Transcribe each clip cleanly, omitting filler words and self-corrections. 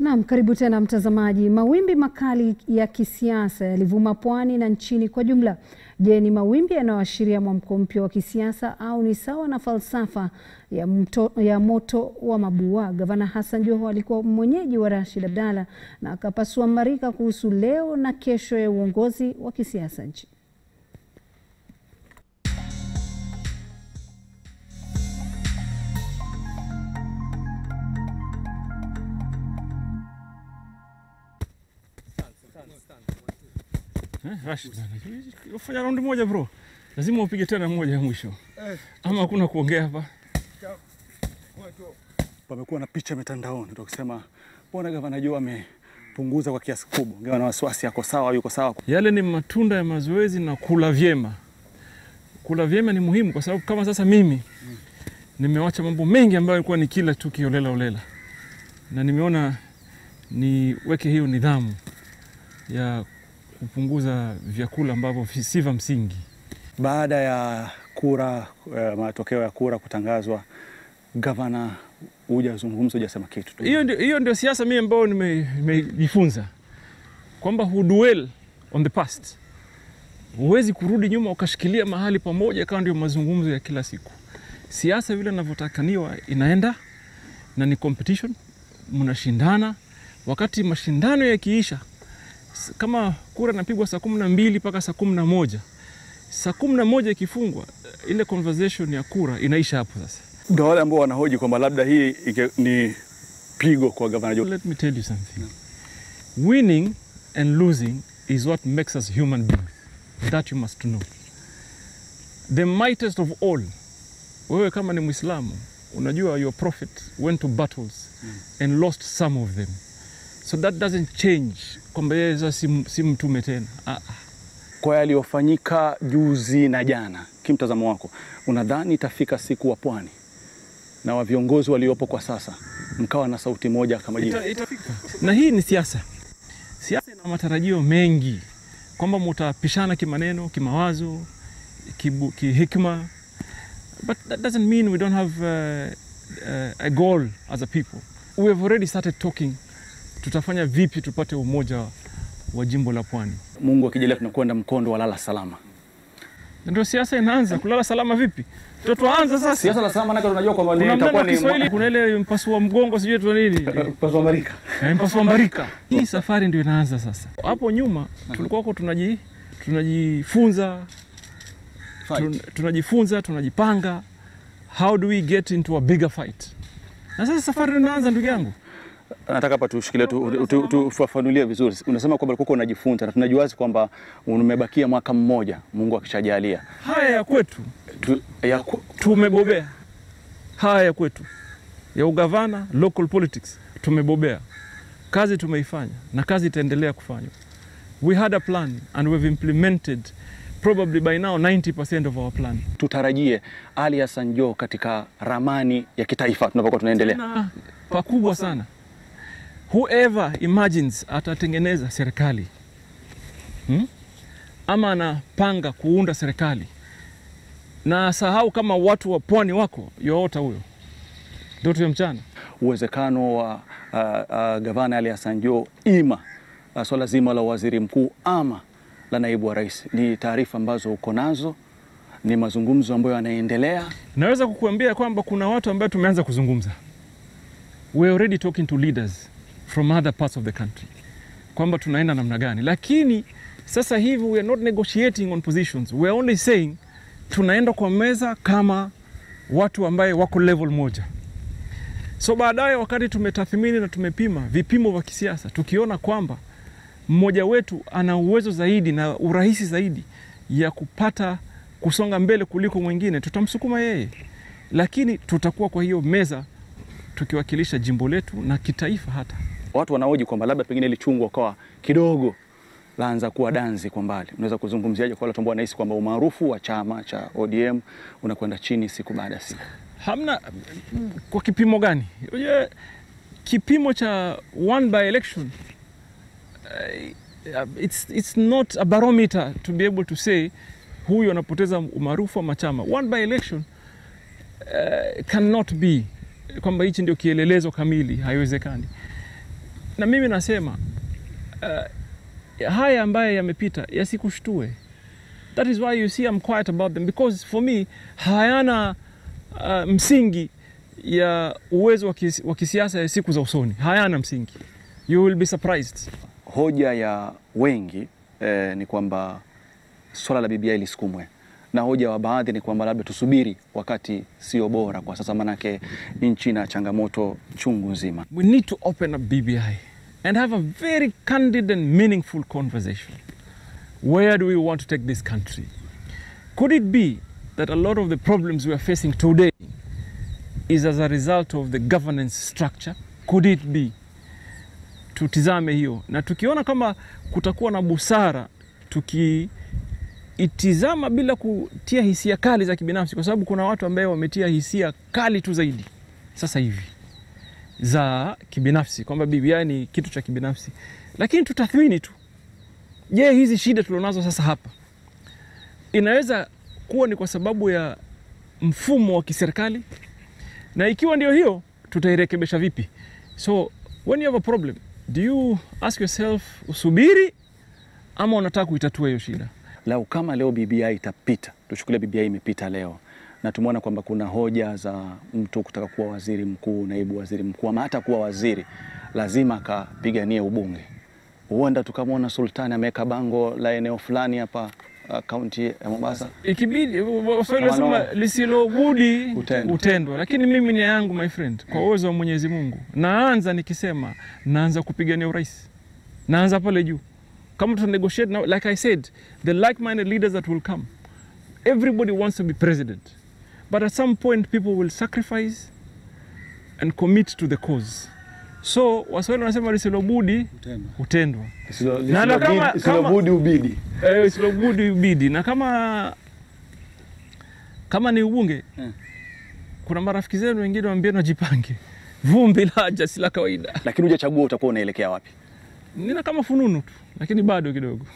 Naam, karibu tena mtazamaji. Mawimbi makali ya kisiasa yalivuma pwani na nchini kwa jumla. Je, ni mawimbi yanayoashiria mwamko mpya wa kisiasa au ni sawa na falsafa ya moto wa mabua? Gavana Joho alikuwa mwenyeji wa Rashid Abdalla na akapasua mbarika kuhusu leo na kesho ya uongozi wa kisiasa nchi. Rashid, ufanya raundi moja bro. Lazima upige tena moja ya mwisho. Ama hakuna kuongea hapa. Pamekuwa na picha mitandaoni ndio kusema mbona Gavana Joho amepunguza kwa kiasi kubwa. Gavana wasiwasi yako sawa, yuko sawa. Yale ni matunda ya mazoezi na kula vyema. Kula vyema ni muhimu kwa sababu kama sasa mimi nimewacha mambo mengi ambayo yalikuwa ni kila tu kiolela. Na nimeona niweke hiyo nidhamu ya kupunguza vyakula ambavyo si vya msingi. Baada ya kura, matokeo ya kura kutangazwa, gavana hujazungumza, hujasema kitu tu. Hiyo ndio siasa mimi ambayo nimejifunza kwamba dwell on the past. Huwezi kurudi nyuma ukashikilia mahali pamoja kama ndio mazungumzo ya kila siku. Siasa vile ninavyotakaniwa inaenda na ni competition, mnashindana. Wakati mashindano yakiisha, kama kura napigwa saa 12 mpaka saa 11. Saa 11 ikifungwa, ile conversation ya kura inaisha hapo sasa. Ndio wale ambao wanahoji kwamba labda hii ni pigo kwa Gavana Joho. Let me tell you something. Winning and losing is what makes us human beings. That you must know. The mightiest of all. Wewe kama ni Muislamu, unajua your prophet went to battles and lost some of them. So that doesn't change kwamba yeye si mtume tena. Kwa yaliyofanyika juzi na jana, kimtazamo wako, unadhani itafika siku wa pwani na wa viongozi waliopo kwa sasa mkawa na sauti moja kama jina? Itafika. Na hii ni siasa. Siasa ina matarajio mengi kwamba mtapishana kimaneno, kimawazo, kihikma. But that doesn't mean we don't have a goal as a people. We have already started talking. Tutafanya vipi tupate umoja wa jimbo la Pwani. Mungu akijalia tunakwenda mkondo wa lala salama. Ndio siasa inaanza. Kulala salama vipi? Tuanze sasa. Siasa la salama nako tunajua kwamba ni itakuwa ni kuna ile mpasua mgongo sijui tu nini. Mpasua mbarika. Mpasua mbarika. Hii safari ndio inaanza sasa. Hapo nyuma tulikuwa tunajifunza, tunajipanga. How do we get into a bigger fight? Na sasa safari inaanza ndugu yangu. Nataka hapa tushikilie tufafanulie vizuri. Unasema kwamba uko unajifunza na tunajua wazi kwamba umebakia mwaka mmoja Mungu akishajalia. Haya ya kwetu tumebobea. Haya ya kwetu ya ugavana, local politics tumebobea. Kazi tumeifanya na kazi itaendelea kufanywa. We had a plan and we've implemented probably by now 90% of our plan. Tutarajie Joho katika ramani ya kitaifa tunapokuwa tunaendelea. Pakubwa sana. Whoever imagines atatengeneza serikali ama anapanga kuunda serikali na sahau kama watu wa pwani wako, yoota huyo ndoto ya mchana. Uwezekano wa Gavana Joho ima swala zima la waziri mkuu ama la naibu wa rais, ni taarifa ambazo uko nazo, ni mazungumzo ambayo yanaendelea? Naweza kukuambia kwamba kuna watu ambao tumeanza kuzungumza. We're already talking to leaders from other parts of the country kwamba tunaenda namna gani, lakini sasa hivi we are not negotiating on positions. We are only saying tunaenda kwa meza kama watu ambaye wako level moja. So baadaye wakati tumetathmini na tumepima vipimo vya kisiasa, tukiona kwamba mmoja wetu ana uwezo zaidi na urahisi zaidi ya kupata kusonga mbele kuliko mwingine, tutamsukuma yeye. Lakini tutakuwa kwa hiyo meza tukiwakilisha jimbo letu na kitaifa. Hata watu wanaoji kwamba labda pengine ile chungwa kwa kidogo laanza kuwa danzi kwa mbali. Unaweza kuzungumziaje kwa wale ambao wanahisi kwamba umaarufu wa chama cha ODM unakwenda chini siku baada ya siku? Hamna. Kwa kipimo gani? Kipimo cha one by election, it's not a barometer to be able to say huyu anapoteza umaarufu wa chama. One by election cannot be kwamba hichi ndio kielelezo kamili, haiwezekani. Na mimi nasema haya ambaye yamepita yasikushtue. That is why you see I'm quiet about them, because for me hayana msingi ya uwezo wa kisiasa ya siku za usoni. Hayana msingi. You will be surprised. Hoja ya wengi ni kwamba swala la BBI lisukumwe, na hoja wa baadhi ni kwamba labda tusubiri wakati sio bora kwa sasa, manake nchi na changamoto chungu nzima. We need to open up BBI and have a very candid and meaningful conversation. Where do we want to take this country? Could it be that a lot of the problems we are facing today is as a result of the governance structure? Could it be? Tutizame hiyo. Na tukiona kama kutakuwa na busara, tukiitizama bila kutia hisia kali za kibinafsi, kwa sababu kuna watu ambao wametia hisia kali tu zaidi sasa hivi za kibinafsi, kwamba BBI ni kitu cha kibinafsi. Lakini tutathmini tu, je, hizi shida tulionazo sasa hapa inaweza kuwa ni kwa sababu ya mfumo wa kiserikali? Na ikiwa ndio hiyo, tutairekebisha vipi? So when you have a problem, do you ask yourself usubiri ama unataka kuitatua hiyo shida? Lau kama leo BBI itapita, tuchukulie BBI imepita leo, na tumeona kwamba kuna hoja za mtu kutaka kuwa waziri mkuu, naibu waziri mkuu, ama hata kuwa waziri, lazima akapiganie ubunge. Huenda tukamwona Sultani ameweka bango la eneo fulani hapa kaunti ya Mombasa. Ikibidi wasema lisilobudi utendwa. Lakini mimi ni yangu, my friend, kwa uwezo wa Mwenyezi Mungu, naanza nikisema naanza kupigania urais. Naanza pale juu. Kama tu negotiate now, like I said, the like-minded leaders that will come. Everybody wants to be president. But at some point people will sacrifice and commit to the cause. So Waswahili wanasema lisilobudi utendwa. Lisilobudi ubidi. Lisilobudi ubidi. Na kama ni ubunge, kuna marafiki zenu wengine waambie wajipange. Vumbi laja si la kawaida. Lakini hujachagua utakuwa unaelekea wapi? Nina kama fununu tu, lakini bado kidogo.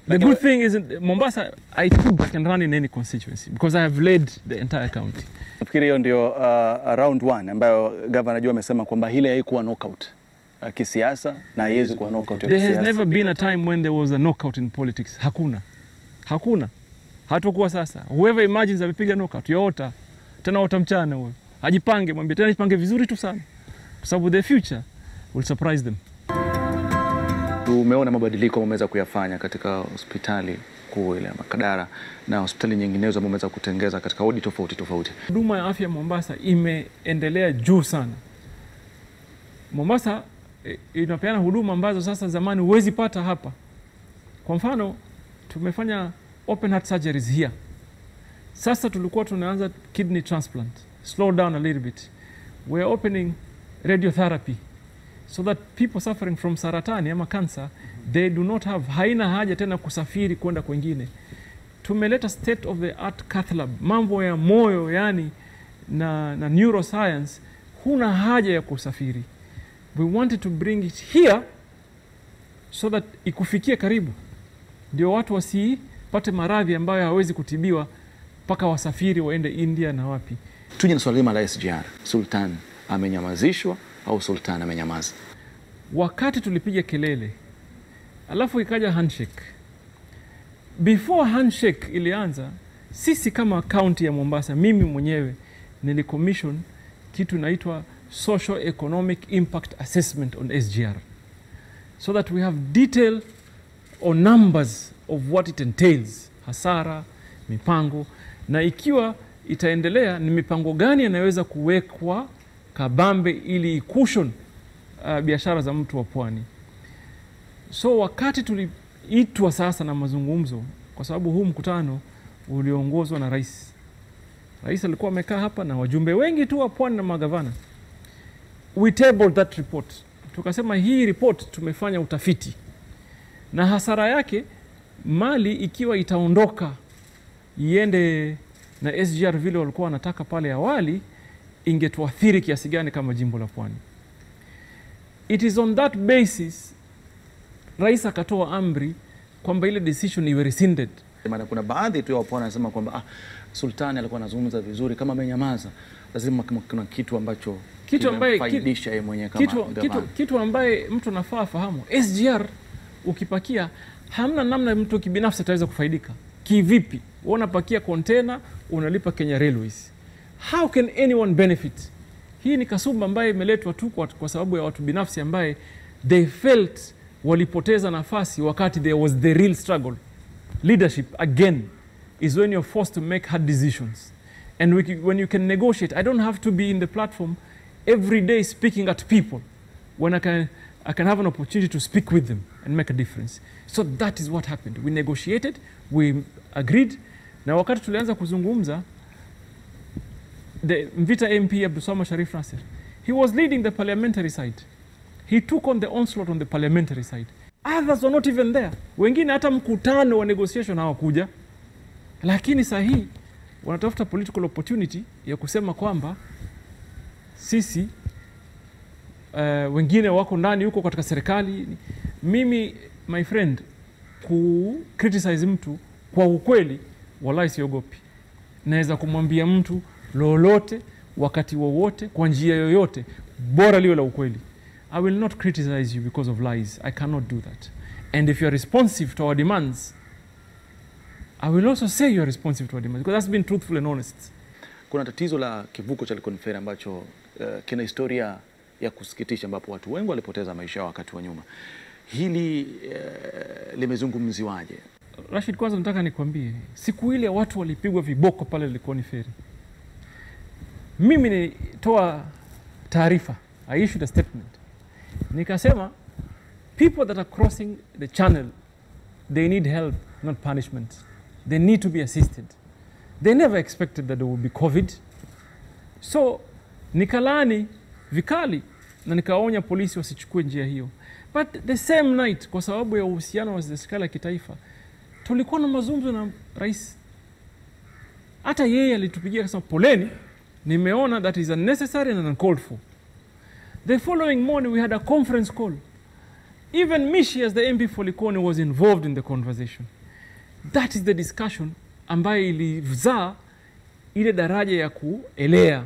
The good thing is Mombasa, I think I can run in any constituency because I have led the entire county. Nafikiri hiyo ndio round 1 ambayo Gavana Joho amesema kwamba hile haikuwa knockout kisiasa na haiwezi kuwa knockout ya kisiasa. There has never been a time when there was a knockout in politics. Hakuna. Hatakuwa sasa. Whoever imagines amepiga knockout, yoota. Tena watamchana huyo. Ajipange, mwambie tena ajipange vizuri tu sana. Kwa sababu the future will surprise them. Tumeona mabadiliko wameweza kuyafanya katika hospitali kuu ile ya Makadara na hospitali nyinginezo wameweza kutengeza katika wodi tofauti. Huduma ya afya Mombasa imeendelea juu sana. Mombasa inapeana huduma ambazo sasa zamani huwezi pata hapa. Kwa mfano, tumefanya open heart surgeries here. Sasa tulikuwa tunaanza kidney transplant. Slow down a little bit. We are opening radiotherapy, so that people suffering from saratani ama cancer, they do not have, haina haja tena kusafiri kwenda kwingine. Tumeleta state of the art cath lab, mambo ya moyo yani na neuroscience, huna haja ya kusafiri. We wanted to bring it here so that ikufikie karibu, ndio watu wasipate maradhi ambayo hawezi kutibiwa mpaka wasafiri waende India na wapi. Tuje na swali zima la SGR. Sultan amenyamazishwa au Sultan amenyamaza? Wakati tulipiga kelele, alafu ikaja handshake. Before handshake ilianza, sisi kama county ya Mombasa, mimi mwenyewe nilicommission kitu inaitwa Social Economic Impact Assessment on SGR, so that we have detail or numbers of what it entails, hasara, mipango, na ikiwa itaendelea ni mipango gani yanaweza kuwekwa kabambe ili ikushon biashara za mtu wa pwani. So wakati tuliitwa sasa na mazungumzo, kwa sababu huu mkutano uliongozwa na rais. Rais alikuwa amekaa hapa na wajumbe wengi tu wa pwani na magavana. We tabled that report. Tukasema hii report tumefanya utafiti. Na hasara yake, mali ikiwa itaondoka iende na SGR vile walikuwa wanataka pale awali, ingetuathiri kiasi gani kama jimbo la Pwani. It is on that basis rais akatoa amri kwamba ile decision iwe rescinded. Maana kuna baadhi tu ya Pwani wanasema kwamba Sultani alikuwa anazungumza vizuri, kama amenyamaza lazima kuna kitu ambacho kimemfaidisha yeye mwenyewe kama kitu ambaye mtu anafaa afahamu. SGR ukipakia hamna namna mtu kibinafsi ataweza kufaidika. Kivipi? Unapakia container, unalipa Kenya Railways. How can anyone benefit? Hii ni kasumba ambaye imeletwa tu kwa sababu ya watu binafsi ambaye they felt walipoteza nafasi wakati there was the real struggle. Leadership, again, is when you're forced to make hard decisions. And when you can negotiate, I don't have to be in the platform every day speaking at people when I can have an opportunity to speak with them and make a difference. So that is what happened. We negotiated, we agreed. Na wakati tulianza kuzungumza, the Mvita MP Abdulswamad Sharif Nasir, he was leading the parliamentary side. He took on the onslaught on the parliamentary side. Others were not even there. Wengine hata mkutano wa negotiation hawakuja. Lakini sahi wanatafuta political opportunity ya kusema kwamba sisi wengine wako ndani huko katika serikali. Mimi, my friend, criticize mtu kwa ukweli wallahi siogopi. Naweza kumwambia mtu lolote wakati wowote kwa njia yoyote bora liwe la ukweli. I will not criticize you because of lies. I cannot do that. And if you are responsive to our demands, I will also say you are responsive to our demands because that's been truthful and honest. Kuna tatizo la kivuko cha Likoni Ferry ambacho kina historia ya kusikitisha ambapo watu wengi walipoteza maisha yao wakati wa nyuma. Hili limezungumziwaje? Rashid, kwanza nataka nikwambie, siku ile watu walipigwa viboko pale Likoni Ferry. Mimi nilitoa taarifa, I issued a statement. Nikasema, people that are crossing the channel, they need help, not punishment. They need to be assisted. They never expected that there would be COVID. So, nikalani vikali na nikaonya polisi wasichukue njia hiyo. But the same night, kwa sababu ya uhusiano wa serikali ya kitaifa, tulikuwa na mazungumzo na rais. Hata yeye alitupigia akasema poleni, nimeona that is unnecessary and uncalled for. The following morning we had a conference call. Even Mishi as the MP for Likoni was involved in the conversation. That is the discussion ambayo ilizaa ile daraja ya kuelea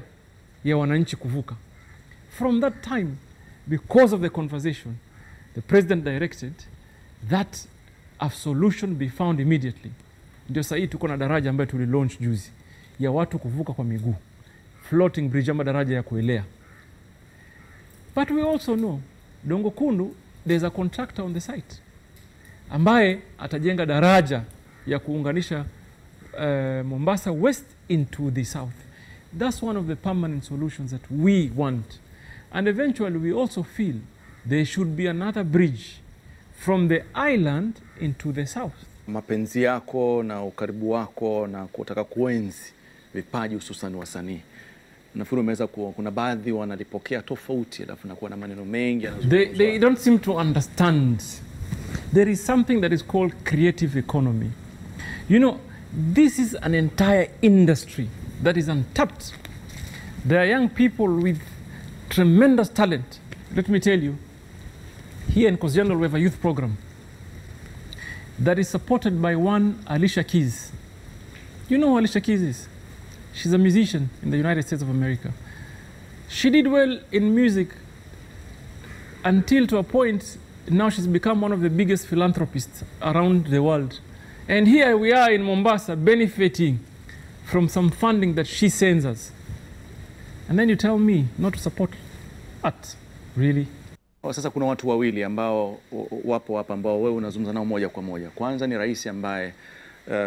ya wananchi kuvuka. From that time, because of the conversation, the president directed that a solution be found immediately. Ndio sasa tuko na daraja ambayo tulilaunch juzi ya watu kuvuka kwa miguu. Floating bridge ama daraja ya kuelea. But we also know, Dongo Kundu, there's a contractor on the site ambaye atajenga daraja ya kuunganisha Mombasa West into the south. That's one of the permanent solutions that we want. And eventually we also feel there should be another bridge from the island into the south. Mapenzi yako na ukaribu wako na kutaka kuenzi vipaji hususan wasanii. Nafikiri umeweza kuna baadhi wanalipokea tofauti alafu nakuwa na maneno mengi yanazungumzwa. They don't seem to understand. There is something that is called creative economy. You know, this is an entire industry that is untapped. There are young people with tremendous talent. Let me tell you, here in Coast General we have a youth program that is supported by one Alicia Keys. You know who Alicia Keys is? She's a musician in the United States of America. She did well in music until to a point, now she's become one of the biggest philanthropists around the world. And here we are in Mombasa benefiting from some funding that she sends us. And then you tell me not to support art, really? Sasa kuna watu wawili ambao wapo hapa ambao wewe unazungumza nao moja kwa moja. Kwanza ni rais ambaye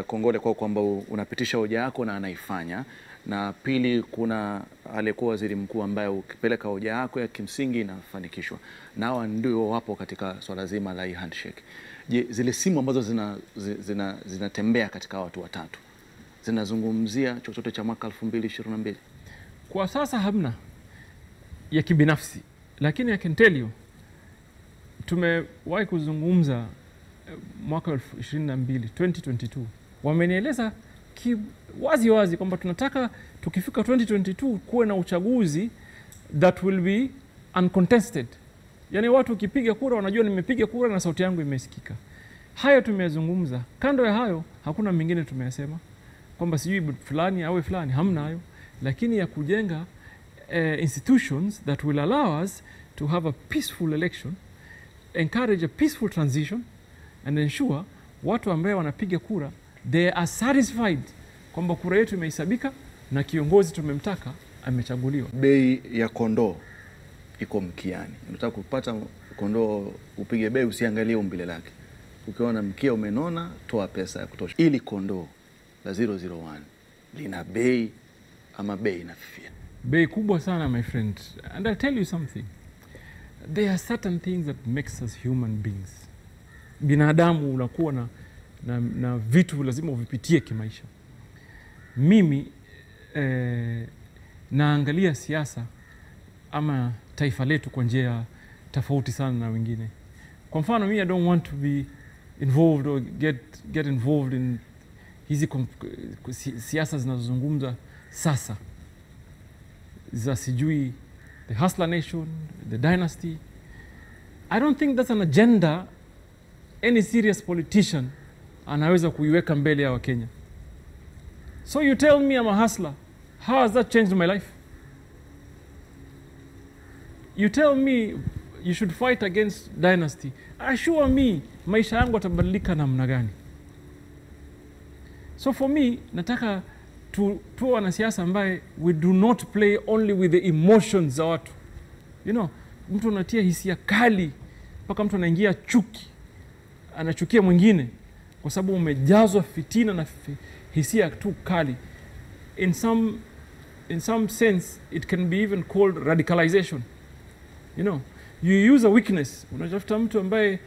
kongole kwa kwamba unapitisha hoja yako na anaifanya. Na pili kuna aliyekuwa waziri mkuu ambaye ukipeleka hoja yako ya kimsingi inafanikishwa. Nao ndio wapo katika swala zima la handshake. Je, zile simu ambazo zinatembea katika watu watatu zinazungumzia chochote cha mwaka 2022? Kwa sasa hamna ya kibinafsi, lakini I can tell you tumewahi kuzungumza mwaka 2022 wamenieleza wazi wazi kwamba tunataka tukifika 2022 kuwe na uchaguzi that will be uncontested. Yani watu ukipiga kura wanajua nimepiga kura na sauti yangu imesikika. Hayo tumeyazungumza. Kando ya hayo hakuna mengine tumeyasema kwamba sijui fulani awe fulani, hamna hayo. Lakini ya kujenga institutions that will allow us to have a peaceful election, encourage a peaceful transition, and ensure watu ambao wanapiga kura they are satisfied kwamba kura yetu imehesabika na kiongozi tumemtaka amechaguliwa. Bei ya kondoo iko mkiani. Unataka kupata kondoo upige bei, usiangalie umbile lake. Ukiona mkia umenona, toa pesa ya kutosha. Ili kondoo la 001 lina bei ama bei inafifia? Bei kubwa sana, my friend. And I'll tell you something. There are certain things that makes us human beings. Binadamu unakuwa na vitu lazima uvipitie kimaisha. Mimi naangalia siasa ama taifa letu kwa njia tofauti sana na wengine. Kwa mfano, mimi I don't want to be involved or get involved in hizi siasa zinazozungumza sasa za sijui the hustler nation, the dynasty. I don't think that's an agenda any serious politician anaweza kuiweka mbele ya Wakenya. So you tell me I'm a hustler. How has that changed my life? You tell me you should fight against dynasty. Assure me maisha yangu yatabadilika namna gani? So for me, nataka tuwe wanasiasa ambaye we do not play only with the emotions za watu. You know, mtu anatia hisia kali mpaka mtu anaingia chuki, anachukia mwingine kwa sababu umejazwa fitina na hisia tu kali. In some sense it can be even called radicalization. You know, you use a weakness. Unatafuta mtu ambaye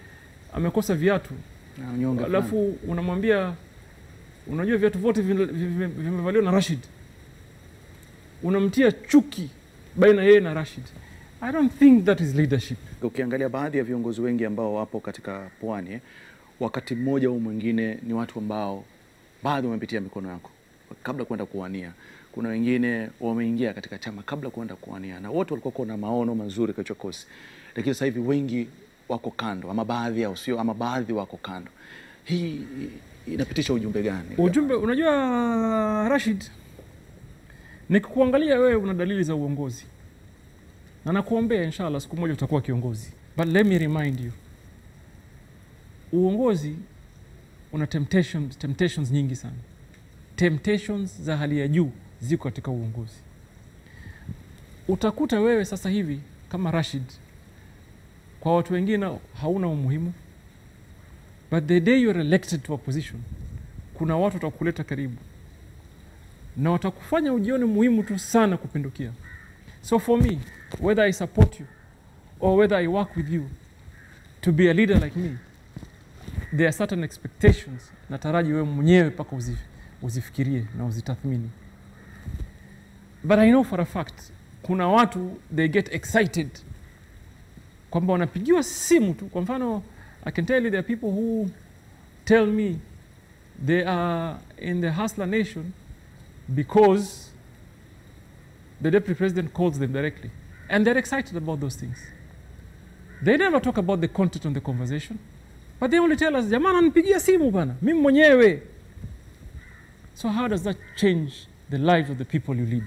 amekosa viatu, alafu unamwambia unajua viatu vyote vimevaliwa na Rashid. Unamtia chuki baina yeye na Rashid. I don't think that is leadership. Ukiangalia baadhi ya viongozi wengi ambao wapo katika pwani, wakati mmoja au mwingine ni watu ambao baadhi wamepitia mikono yako kabla kwenda kuwania. Kuna wengine wameingia katika chama kabla kwenda kuwania, na wote walikuwa na maono mazuri kwa chokosi. Lakini sasa hivi wengi wako kando, ama baadhi yao sio, ama baadhi wako kando. Hii inapitisha ujumbe gani? Ujumbe, unajua Rashid, nikikuangalia wewe una dalili za uongozi. Na nakuombea inshallah siku moja utakuwa kiongozi. But let me remind you, uongozi una temptations nyingi sana. Temptations za hali ya juu ziko katika uongozi. Utakuta wewe sasa hivi kama Rashid, kwa watu wengine hauna umuhimu. But the day you are elected to a position, kuna watu watakuleta karibu na watakufanya ujione muhimu tu sana kupindukia. So for me, whether I support you or whether I work with you to be a leader like me, there are certain expectations nataraji wewe mwenyewe paka uzifikirie na uzitathmini. But I know for a fact, kuna watu they get excited kwamba wanapigiwa simu tu. Kwa mfano, I can tell you there are people who tell me they are in the hustler nation because the deputy president calls them directly. And they're excited about those things. They never talk about the content of the conversation, but they only tell us, jamani nipigia simu bana, mimi mwenyewe. So how does that change the lives of the people you lead?